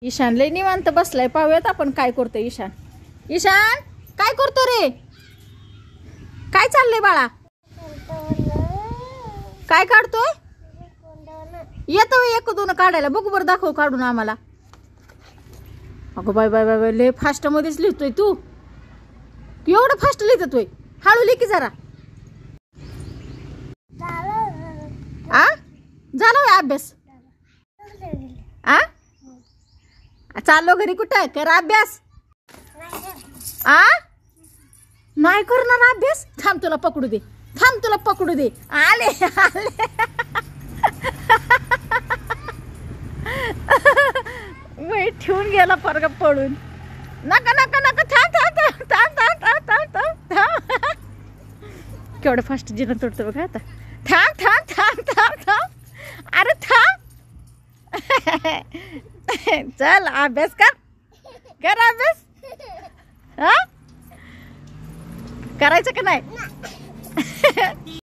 ईशान लय निवांत बसलाय. पाहूयात आपण काय करतोय ईशान. ईशान काय करतो रे? काय चाललंय बाळा? काय काढतोय? येतो एक दोन काढायला. बघू बरं, दाखव काढून आम्हाला. अगं बाय बाय बाय बाय, लय फास्ट मध्येच लिहितोय तू. एवढं फास्ट लिहितोय? हळू लिह की जरा. आ झाला होय अभ्यास? आ चाललो घरी. कुठं कर अभ्यास? आ नाही करणार अभ्यास? थांब तुला पकडू दे. थांब तुला पकडू दे. आले आले. मी ठेवून गेला परगा पडून. नका नका नका. थांब थांब थांब थांब थांब थांब थांब थांब. केवढं फास्ट जिना तोडतो बघा आता. थांब थांब थांब थांब थांब. अरे थांब. चल अभ्यास कर. कर अभ्यास. हा करायचं का नाही?